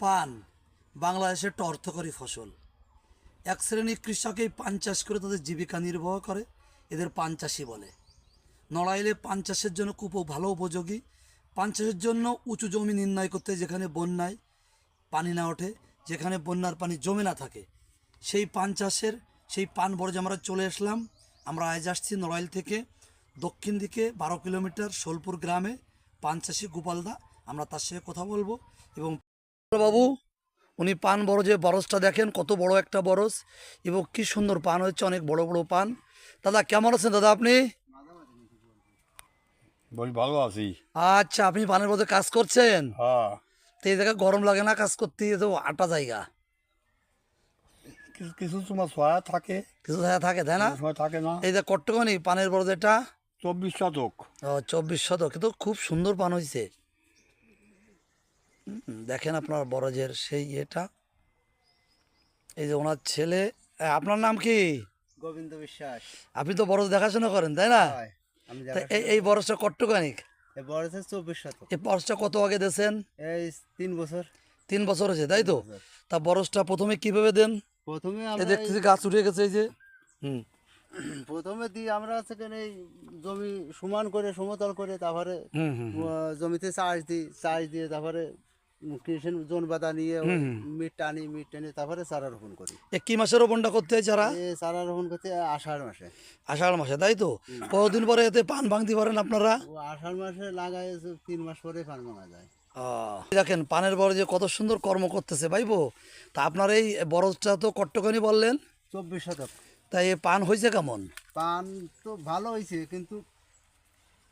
পান বাংলাদেশের একটা অর্থকরী ফসল। এক শ্রেণীর কৃষক এই পান চাষ করে তাদের জীবিকা নির্বাহ করে, এদের পান চাষি বলে। নড়াইলে পান চাষের জন্য খুব ভালো উপযোগী। পান চাষের জন্য উঁচু জমি নির্ণয় করতে, যেখানে বন্যায় পানি না ওঠে, যেখানে বন্যার পানি জমে না থাকে, সেই পান চাষের সেই পান বরজে আমরা চলে আসলাম। আমরা আজ আসছি নড়াইল থেকে দক্ষিণ দিকে 12 কিলোমিটার সোলপুর গ্রামে পান চাষি গোপালদা। আমরা তার সাথে কথা বলবো। এবং বাবু, উনি পান বরজে বরজটা দেখেন, কত বড় একটা বরজ এবং কি সুন্দর পান হচ্ছে, অনেক বড় বড় পান। দাদা কেমন আছেন দাদা আপনি? বলি ভালো আছি। আচ্ছা, আপনি পানের বরজে কাজ করছেন? হ্যাঁ, তো এই জায়গায় গরম লাগে না কাজ করতে? তো আটা জায়গা, কিছু কিছু সময় ছায়া থাকে, কিছু জায়গা থাকে, তাই না? কিছু সময় থাকে না। এই যে কট্টকনি পানের বরজ, এটা 24 শতক। 24 শতক, কিন্তু খুব সুন্দর পান হয়েছে। দেখেন আপনার বরজের সেই এটা, এই যে ওনার ছেলে। আপনার নাম কি? গোবিন্দ বিশ্বাস। আপনি তো বরজ দেখাশোনা করেন, তাই না? হয়, আমি তা এই বরজটা কট্টকানিক, এই বয়সে 24 শতক। এই বরজটা কত আগে দিয়েছেন? এই 3 বছর। 3 বছর হয়েছে, তাই তো? বছর। তা বরজটা প্রথমে কিভাবে দেন? প্রথমে এই আমরা দেখতেছি গাছ উঠে গেছে, এই যে প্রথমে দিই আমরা সেখানে এই জমি সমান করে সমতল করে, তারপরে হুম হুম জমিতে চাষ দিই, চাষ দিয়ে তারপরে কৃষি জোন বাঁধা নিয়ে মিট টানি তারপরে চারা রোপণ করি। কি মাসে রোপণটা করতে হয় চারা? এই চারা রোপণ করতে আষাঢ় মাসে। আষাঢ় মাসে, তাই তো? কতদিন পরে এতে পান ভাঙতে পারেন আপনারা? ও আষাঢ় মাসে লাগায় 3 মাস পরে পান ভাঙা যায়। দেখেন পানের বরজে কত সুন্দর কর্ম করতেছে ভাইবো। তা আপনার এই বরজটা তো কট্টকানি বললেন, 24 শতক। তাই এই পান হয়েছে কেমন? পান তো ভালো হয়েছে, কিন্তু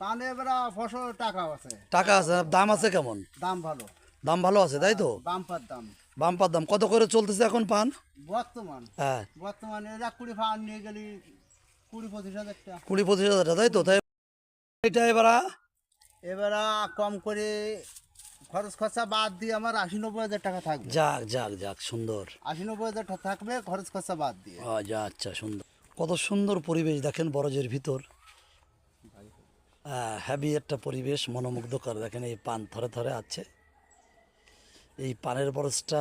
পানে এবার ফসল টাকা আছে, টাকা আছে, দাম আছে কেমন? দাম ভালো, দাম ভালো আছে, তাই তো? বাম্পার দাম। বাম্পার দাম কত করে চলতেছে এখন পান? বর্তমানে এরা 20 ফান নিয়ে গেলি 20-25 হাজার টাকা। 20-25 হাজার টাকা, তাই তো? তাই এটা এবার কম করে খরচ খরচা বাদ দিয়ে আমার 80-90 হাজার টাকা থাকবে। যাক যাক যাক, সুন্দর। 80-90 হাজার টাকা থাকবে খরচ খরচা বাদ দিয়ে। যা, আচ্ছা, সুন্দর। কত সুন্দর পরিবেশ দেখেন বরজের ভিতর, হ্যাভি একটা পরিবেশ, মনোমুগ্ধকর। দেখেন এই পান থরে থরে আছে। এই পানের বরজটা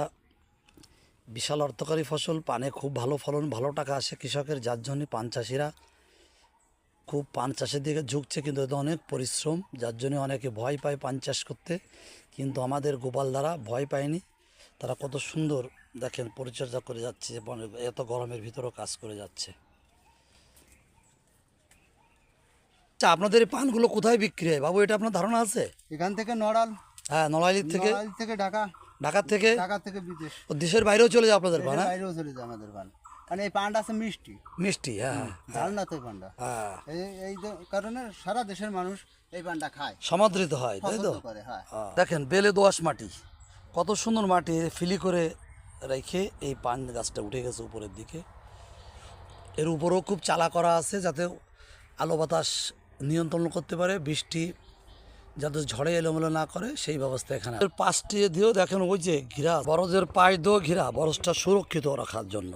বিশাল অর্থকারী ফসল। পানে খুব ভালো ফলন, ভালো টাকা আসে কৃষকের, যার জন্য পান চাষিরা খুব পান চাষের দিকে ঝুঁকছে। কিন্তু এটা অনেক পরিশ্রম, যার জন্য অনেকে ভয় পায় পান চাষ করতে। কিন্তু আমাদের গোপাল দ্বারা ভয় পায়নি। তারা কত সুন্দর দেখেন পরিচর্যা করে যাচ্ছে, এত গরমের ভিতরেও কাজ করে যাচ্ছে। আচ্ছা, আপনাদের এই পানগুলো কোথায় বিক্রি হয় বাবু, এটা আপনার ধারণা আছে? এখান থেকে নড়াল, হ্যাঁ, নড়াইল থেকে, নড়াইল থেকে ঢাকা, ঢাকার থেকে, ঢাকা থেকে বিদেশ, ও দেশের বাইরেও চলে যায় আপনাদের পান? দেশের হ্যাঁ, বাইরেও চলে যায় আমাদের পান। কারণ এই পানটা আছে মিষ্টি, মিষ্টি। হ্যাঁ ঝাল না তো এই পানটা। হ্যাঁ, এই কারণে সারা দেশের মানুষ এই পানটা খায়, সমাদৃত হয়, তাই তো? পছন্দ করে। হ্যাঁ, দেখেন বেলে দোআঁশ মাটি, কত সুন্দর মাটি ফিলি করে রেখে এই পান গাছটা উঠে গেছে উপরের দিকে। এর উপরেও খুব চালা করা আছে, যাতে আলো বাতাস নিয়ন্ত্রণ করতে পারে, বৃষ্টি যাতে ঝড়ে এলোমেলো না করে, সেই ব্যবস্থা এখানে। এর পাশটি দিয়েও দেখেন ওই যে ঘিরা, বরজের পাশ দিয়েও ঘিরা, বরজটা সুরক্ষিত রাখার জন্য।